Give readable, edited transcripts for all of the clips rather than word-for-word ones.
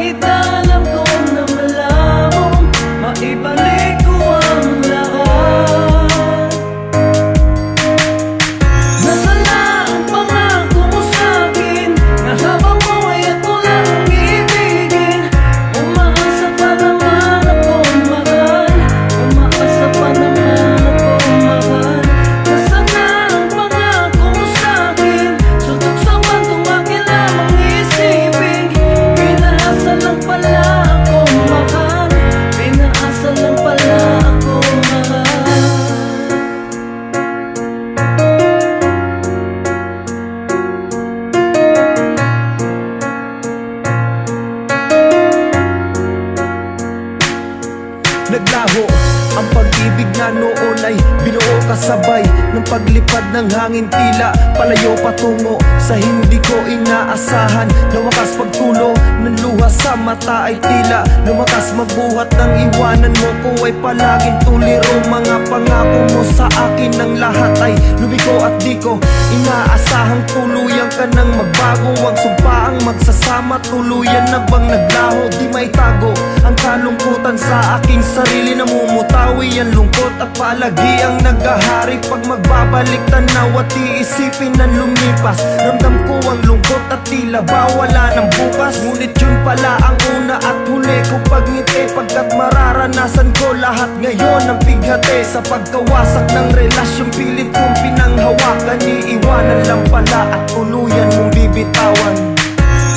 Kahit na alam ko na malabo, maibalik ko ang lahat. Nasaan na ang pangako mo sa'kin, na habang buhay ako lang ibigin? Umaasa pa naman ako mahal, umaasa pa naman ako mahal. Nasaan na ang pangako mo sa'kin, suntok sa bantong akin lamang isipin? Pinaasa lang pala ako mahal, pinaasa lang pala ako mahal. Naglaho ang pag-ibig na noon ay binuo kasabay ng paglipad ng hangin, tila palayo patungo sa hindi ko inaasahan. Nawakas pagtulo ng luha sa mata ay tila lumakas magbuhat ng iwanan mo ko ay palaging tuliro. Mga pangako mo sa akin ng lahat ay lumiko at di ko inaasahang tuluyan ka nang magbago. Ang sumpaang magsasama tuluyan na bang naglaho? Di may tago ang kalungkutan sa aking sarili, namumutawi ang lungkot at palagi ang naghahari. Pag magbabalik tanaw at iisipin na lumipas, ramdam ko ang lungkot at tila ba wala ng bukas. Ngunit yun pala ang una at huli ko pagngiti, pagkat mararanasan ko lahat ngayon ang bighati. Sa pagkawasak ng relasyon pilit kong pinanghawakan, iiwanan lang pala at tuluyan mong bibitawan.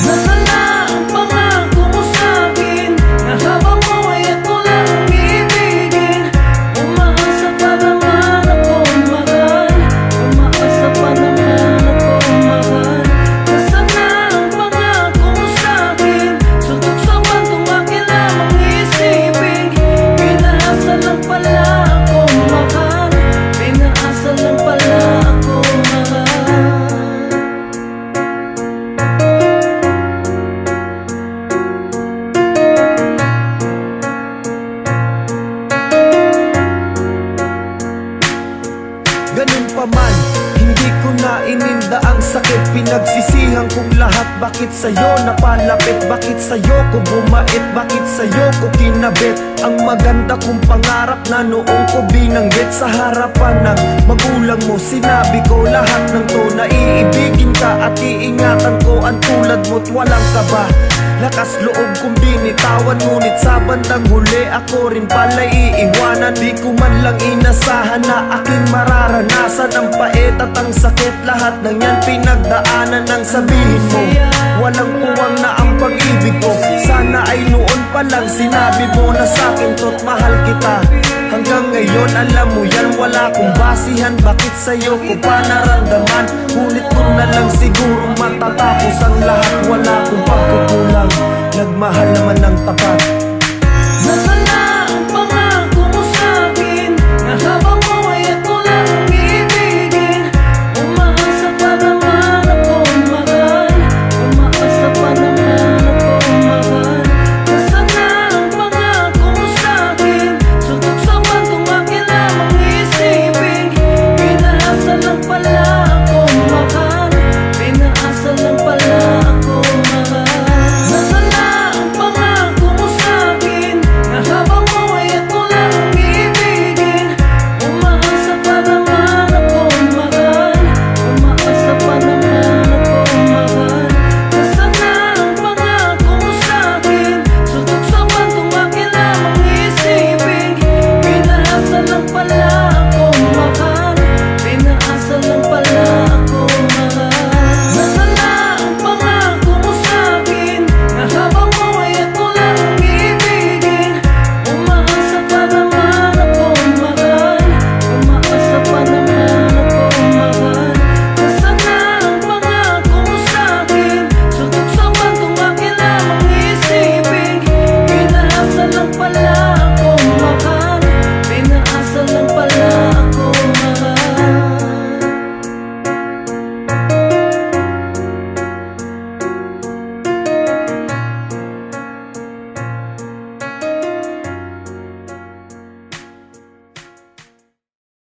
Nasaan na ang pangako mo sa'kin, na habang buhay ako lang ibigin? Umaasa pa naman ako mahal, umaasa pa naman ako mahal. Nasaan na ang pangako mo sa'kin, suntok sa bantong akin lamang isipin? Pinaasa lang pala ako mahal, pinaasa lang pala ako mahal. Ganun pa man, hindi ko na ininda ang sakit. Pinagsisihan kong lahat, bakit sa'yo napalapit? Bakit sa'yo ko bumait? Bakit sa'yo ko kinabit? Ang maganda kong pangarap na noong ko binanggit sa harapan ng magulang mo. Sinabi ko lahat ng to, na iibigin ka at iingatan ko ang tulad mo't walang kaba. Lakas loob kong binitawan, ngunit sa bandang huli ako rin pala iiwanan. Di ko man lang inasahan na aking mararanasan ang pait at ang sakit. Lahat ng yan pinagdaanan ng sabihin mo walang puwang na ang pag-ibig ko. Sana ay noon pa lang sinabi mo na sa'kin to't mahal kita. Hanggang ngayon alam mo yan, wala kong basihan. Bakit sa'yo ko pa naramdaman? Ngunit ko na lang siguro matatapos ang lahat. Wala kong pagkukulang, nagmahal naman ng tapat.